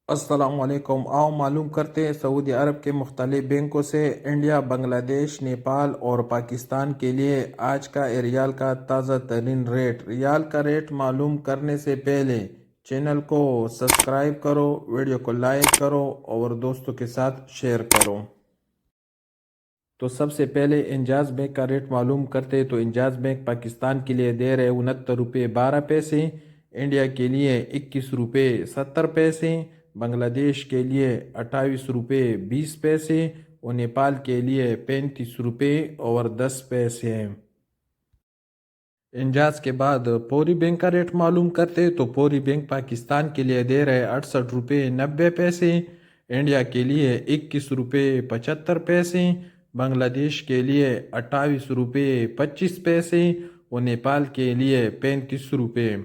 السلام علیکم۔ آؤ معلوم کرتے ہیں سعودی عرب کے مختلف بینکوں سے انڈیا، بنگلہ دیش، نیپال اور پاکستان کے لیے آج کا ریال کا تازہ ترین ریٹ۔ ریال کا ریٹ معلوم کرنے سے پہلے چینل کو سبسکرائب کرو، ویڈیو کو لائک کرو اور دوستوں کے ساتھ شیئر کرو۔ تو سب سے پہلے انجاز بینک کا ریٹ معلوم کرتے تو انجاز بینک پاکستان کے لیے دے رہے 69 روپے 12 پیسے، انڈیا کے لیے 21 روپے 70 پیسے، بنگلہ دیش کے لیے 28 روپے 20 پیسے اور نیپال کے لیے 35 روپے اور 10 پیسے ہیں۔ انجاز کے بعد پوری بینک کا ریٹ معلوم کرتے تو پوری بینک پاکستان کے لیے دے رہے 68 روپے 90 پیسے، انڈیا کے لیے 21 روپے 75 پیسے، بنگلہ دیش کے لیے 28 روپے 25 پیسے اور نیپال کے لیے 35 روپے۔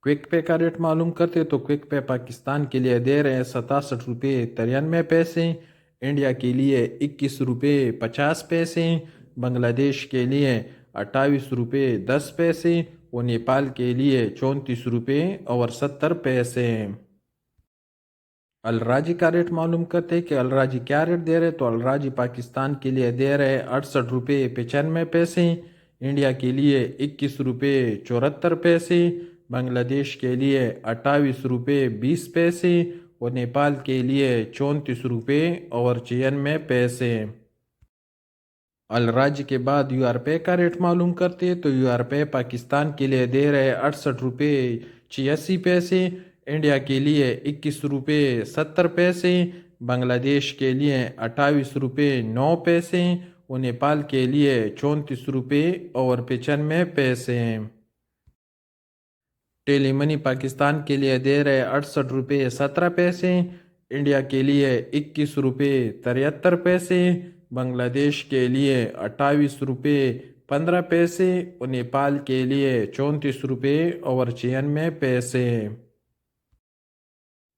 کوئک پے کا ریٹ معلوم کرتے تو کوئک پے پاکستان کے لیے دے رہے 67 روپے 93 پیسے، انڈیا کے لیے 21 روپے 50 پیسے، بنگلہ دیش کے لیے 28 روپے 10 پیسے اور نیپال کے لیے 34 روپے اور 70 پیسے۔ الراجی کا ریٹ معلوم کرتے کہ الراجی کیا ریٹ دے رہے تو الراجی پاکستان کے لیے دے رہے 68 روپے 95 پیسے، انڈیا کے لیے 21 روپے 74 پیسے، بنگلہ دیش کے لیے 28 روپے 20 پیسے اور نیپال کے لیے 34 روپے اور 96 پیسے۔ الراجی کے بعد یو آر پے کا ریٹ معلوم کرتے تو یو آر پے پاکستان کے لیے دے رہے 68 روپے 86 پیسے، انڈیا کے لیے 21 روپے 70 پیسے، بنگلہ دیش کے لیے 28 روپے 9 پیسے اور نیپال کے لیے 34 روپے اور 95 پیسے ہیں۔ ٹیلی منی پاکستان کے لیے دے رہے 68 روپے 17 پیسے، انڈیا کے لیے 21 روپے 73 پیسے، بنگلہ دیش کے لیے 28 روپے 15 پیسے اور نیپال کے لیے 34 روپے اور 96 پیسے۔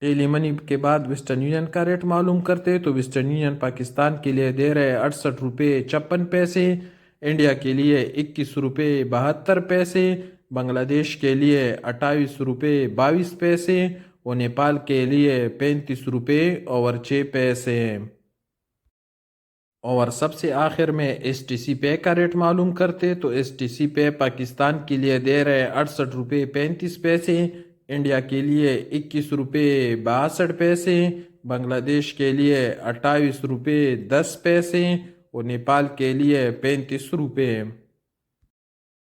ٹیلی منی کے بعد ویسٹرن یونین کا ریٹ معلوم کرتے تو ویسٹرن یونین پاکستان کے لیے دے رہے 68 روپے 56 پیسے، انڈیا کے لیے 21 روپے 72 پیسے، بنگلہ دیش کے لیے 28 روپے 22 پیسے اور نیپال کے لیے 35 روپے اور 6 پیسے۔ اور سب سے آخر میں ایس ٹی سی پے کا ریٹ معلوم کرتے تو ایس ٹی سی پے پاکستان کے لیے دے رہے 68 روپے 35 پیسے، انڈیا کے لیے 21 روپے 62 پیسے، بنگلہ دیش کے لیے 28 روپے 10 پیسے اور نیپال کے لیے 35 روپے۔